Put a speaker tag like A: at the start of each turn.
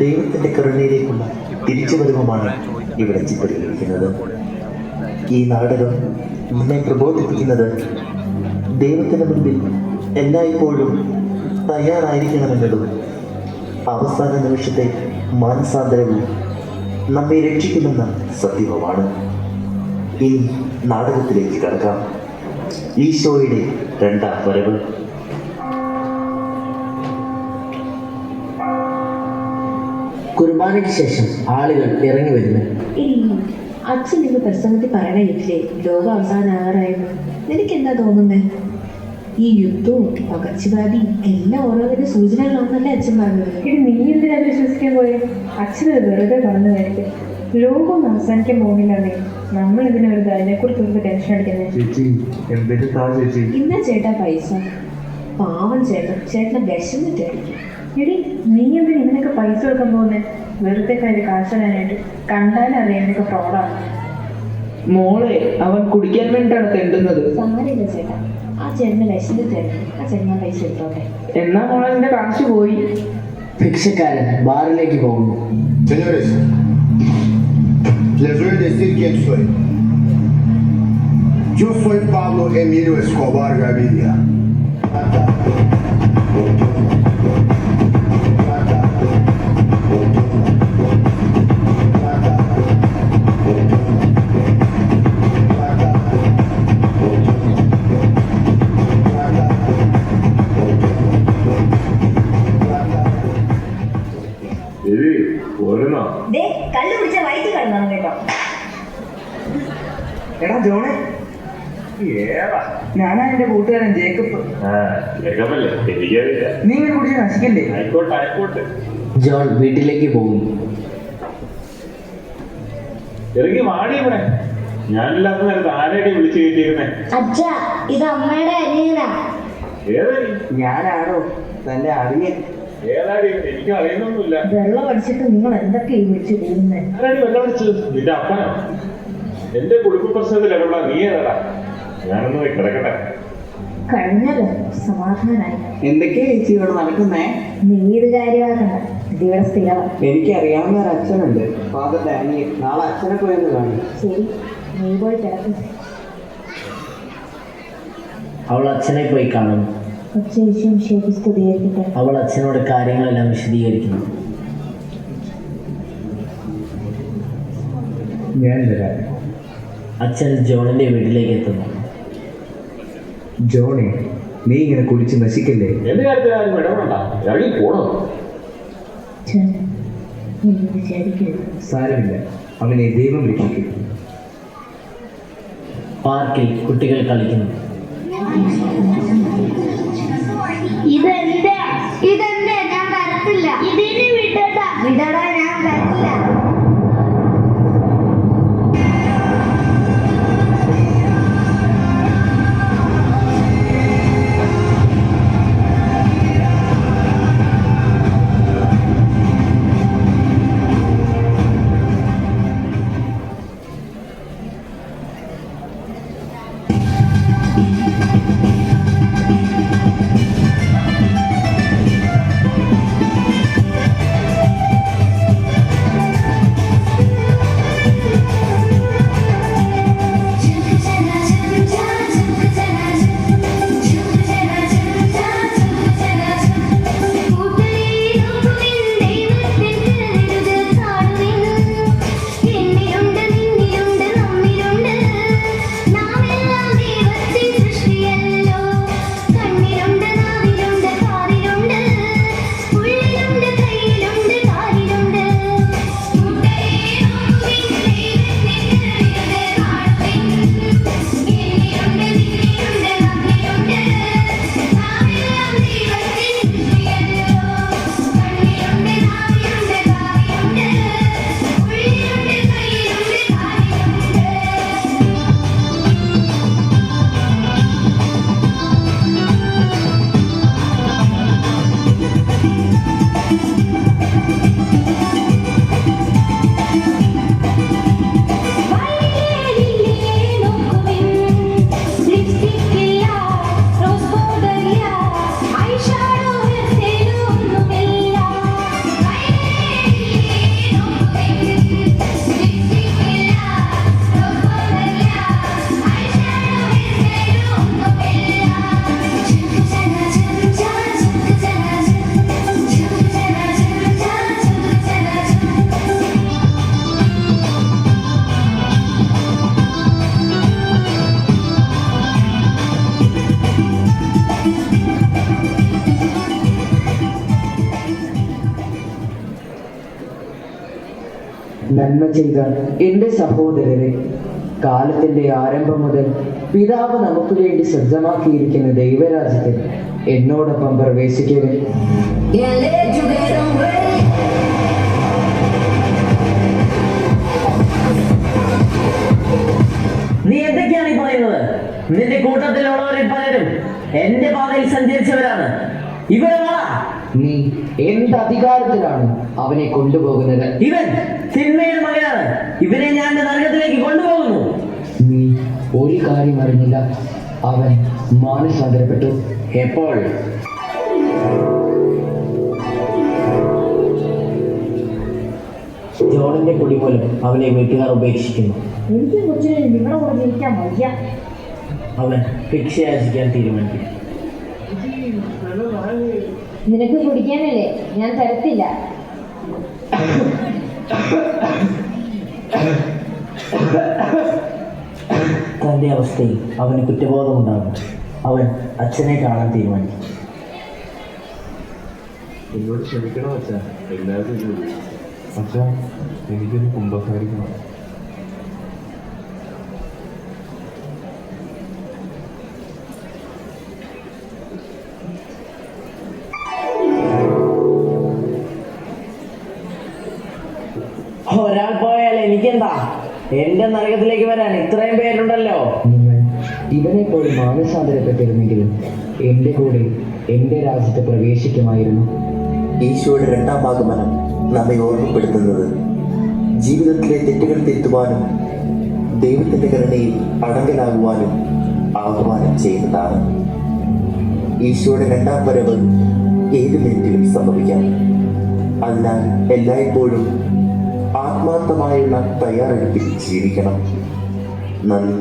A: ദൈവത്തിന്റെ കരുണയിലേക്കുള്ള തിരിച്ചുവരവുമാണ് ഇവിടെ ചിത്രീകരിക്കുന്നത്. ഈ നാടകം നമ്മെ പ്രബോധിപ്പിക്കുന്നത് ദൈവത്തിന് മുൻപിൽ എല്ലായ്പ്പോഴും തയ്യാറായിരിക്കണമെന്നതും അവസാന നിമിഷത്തെ മാനസാന്തരവും നമ്മെ രക്ഷിക്കുമെന്ന സത്യവുമാണ്. ഇനി നാടകത്തിലേക്ക് കടക്കാം. ഈശോയുടെ രണ്ടാം വരവ്.
B: കുർബാനയ്ക്ക് ശേഷം ആളുകൾ ഇറങ്ങി വരുന്നു.
C: അച്ഛൻ ഇന്ന് പ്രസംഗത്തിൽ പറയണില്ലേ ലോകം അവസാനാകാറായിരുന്നു? നിനക്കെന്താ തോന്നുന്നേ? ഈ യുദ്ധവും പകർച്ചവ്യാധിയും എല്ലാം ഓരോന്നിന്റെ സൂചനകളാണെന്നല്ലേ അച്ഛൻ പറഞ്ഞത്.
D: ഇത് നീ എന്തിനാ വിശ്വസിക്കാൻ പോയി? അച്ഛനത് വെറുതെ പറഞ്ഞതായിരിക്കും. ലോകം അവസാനിക്കാൻ പോകുന്നില്ലേ? നമ്മൾ ഇതിനെ വെറുതെ അതിനെക്കുറിച്ച് ടെൻഷൻ അടിക്കുന്നത്.
C: ഇന്ന ചേട്ടാ പൈസ പാവം ചേട്ടനെ വിശന്നിട്ടായിരിക്കും.
D: എടി നീ എന്തിനാ ഇതിനൊക്കെ പൈസ കൊടുക്കാൻ പോകുന്നത്? വെറുതെ കയ്യിൽ കാശിടാനായിട്ട്. കണ്ടാലറിയാം നിനക്ക് ഫ്രോഡാണ്.
B: മോളെ, അവൻ കുടിക്കാൻ വേണ്ടിയാണ് തെണ്ടുന്നത്.
C: സാരില്ല ചേട്ടാ, ആ ചേട്ടനെ വിശന്നിട്ടായിരിക്കും. ആ ചേട്ടൻ പൈസ എടുത്തോട്ടെ.
B: എന്നാ മോളെ നിന്റെ കാശ് പോയി. ഭിക്ഷക്കാരൻ ബാറിലേക്ക് പോകുന്നു.
E: Señores, les voy a decir quién soy. Yo soy Pablo Emilio Escobar Gaviria.
C: കല്ല് പിടിച്ച വയറ്റിൽ കിടന്നാണ് കേട്ടോ.
B: എടാ ജോണെ, ഞാനാ എന്റെ കൂട്ടുകാരൻ ജേക്കബ്. നീ ഇങ്ങനെ കുടിച്ച് നശിക്കല്ലേ? ജോൺ വീട്ടിലേക്ക് പോകുന്നു.
F: ഇറങ്ങി വാടി ഇവിടെ. ഞാനില്ലാത്ത നേരത്തെ ആരെയും വിളിച്ചു കയറ്റിയിരുന്നേ?
C: അച്ഛാ, ഇത് അമ്മയുടെ അനിയനാ.
F: ഏതായി?
B: ഞാനാണോ തന്റെ അറിയൻ?
F: ഏതാടി? എനിക്ക് അറിയുന്നൊന്നുമില്ല.
C: വെള്ളം അടിച്ചിട്ട് നിങ്ങൾ എന്തൊക്കെ വിളിച്ചു കൂടുന്നേ?
F: ആരാടി വെള്ളം അടിച്ചത്? നിന്റെ അപ്പനോ? എന്റെ കുടുംബ പ്രശ്നത്തിൽ ഇടപെടാ നീ ഏതാടാ? ഞാനൊന്ന് കിടക്കട്ടെ.
C: കഴിഞ്ഞല്ലോ, സമാധാനായി.
B: എന്തൊക്കെയാ ചേച്ചി ഇവിടെ നടക്കുന്നേ?
C: നീ ഇത് കാര്യമാക്കണ്ട, ഇതിവിടെ സ്ഥിരമാണ്.
B: എനിക്കറിയാവുന്ന ഒരു അച്ഛനുണ്ട്, ഫാദർ ഡാനിയൽ. നാളെ അച്ഛനെ പോയെന്ന് കാണും.
C: ശരി, നീ പോയി കിടക്കും.
B: അവൾ അച്ഛനെ പോയി കാണുന്നു.
C: ഉച്ചവിശ്വം ശരി സ്തുതിയായിരിക്കട്ടെ.
B: അവൾ അച്ഛനോട് കാര്യങ്ങളെല്ലാം വിശദീകരിക്കുന്നു.
E: ഞാൻ വരാം.
B: അച്ഛൻ ജോണിന്റെ വീട്ടിലേക്ക് എത്തുന്നു.
E: ജോണി, നീ ഇങ്ങനെ കുടിച്ച് നശിക്കല്ലേ?
F: എന്റെ കാര്യത്തിൽ ആരും ഇടപെടണ്ട, ഇറങ്ങി പോണോ?
E: സാരമില്ല, അവനെ ദൈവം രക്ഷിക്കും.
B: പാർക്കിൽ കുട്ടികൾ കളിക്കുന്നു.
G: ഇതെന്റെ ഞാൻ വരത്തില്ല. ഇതിന് വിടടാ ഞാൻ വരില്ല.
B: നന്മ ചെയ്ത എൻ്റെ സഹോദരരെ, കാലത്തിന്റെ ആരംഭം മുതൽ പിതാവ് നമുക്ക് വേണ്ടി സജ്ജമാക്കിയിരിക്കുന്ന ദൈവരാജ്യത്തിൽ എന്നോടൊപ്പം പ്രവേശിക്കുവിൻ.
H: നീ എന്തൊക്കെയാണ് ഈ പറയുന്നത്? നിന്റെ കൂട്ടത്തിലുള്ളവരിൽ പലരും എന്റെ പാതയിൽ സഞ്ചരിച്ചവരാണ്. ഇവിടെ വാ.
B: നീ എന്ത് അധികാരത്തിലാണ് അവനെ കൊണ്ടുപോകുന്നത്?
H: ഇവൻ തിന്മയുടെ മകനാണ്. ഇവനെ ഞാൻ എന്റെ നരകത്തിലേക്ക് കൊണ്ടുപോകുന്നു.
B: നീ ഒരു കാര്യം അറിഞ്ഞില്ല, അവൻ മാനസാന്തരപ്പെട്ടു.
H: എപ്പോൾ? ജോണിന്റെ കുടി മൂലം അവനെ വീട്ടുകാർ ഉപേക്ഷിക്കുന്നു.
C: എനിക്ക് കൊച്ചിനെ നിങ്ങളുടെ കൂടെ ജീവിക്കാൻ വയ്യ.
H: അവൻ ഭിക്ഷ യാചിക്കാൻ തീരുമാനിക്കുന്നു.
C: നിനക്ക് കുടിക്കാനല്ലേ, ഞാൻ തരത്തില്ല.
H: തന്റെ അവസ്ഥയിൽ അവന് കുറ്റബോധമുണ്ടാകും. അവൻ അച്ഛനെ കാണാൻ തീരുമാനിക്കും.
F: എന്നോട് ക്ഷമിക്കണം അച്ഛാ, എല്ലാവരും അച്ഛാ, എനിക്കൊന്ന് കുമ്പസാരിക്കണം.
H: ഒരാൾ പോയാൽ എനിക്കെന്താ? എന്റെ നരകത്തിലേക്ക് വരാൻ ഇത്രയും പേരുണ്ടല്ലോ.
B: നിങ്ങൾ ഇവനെ പോയി മാനസാന്തരപ്പെട്ടിരുന്നെങ്കിലും എൻ്റെ കൂടെ എൻ്റെ രാജ്യത്ത് പ്രവേശിക്കുമായിരുന്നു.
A: ഈശോയുടെ രണ്ടാം ആഗമനം നമ്മെ ഓർമ്മപ്പെടുത്തുന്നത് ജീവിതത്തിലെ തെറ്റുകൾ തിരുത്തുവാനും ദൈവത്തിൻ്റെ കരുണയിൽ അടങ്കലാകുവാനും ആഹ്വാനം ചെയ്യുന്നതാണ്. ഈശോയുടെ രണ്ടാം വരവ് ഏത് മിനിറ്റിലും സംഭവിക്കാം. അതിനാൽ എല്ലായ്പ്പോഴും ആത്മാർത്ഥമായുള്ള തയ്യാറെടുപ്പിൽ ജീവിക്കണം. നന്ദി.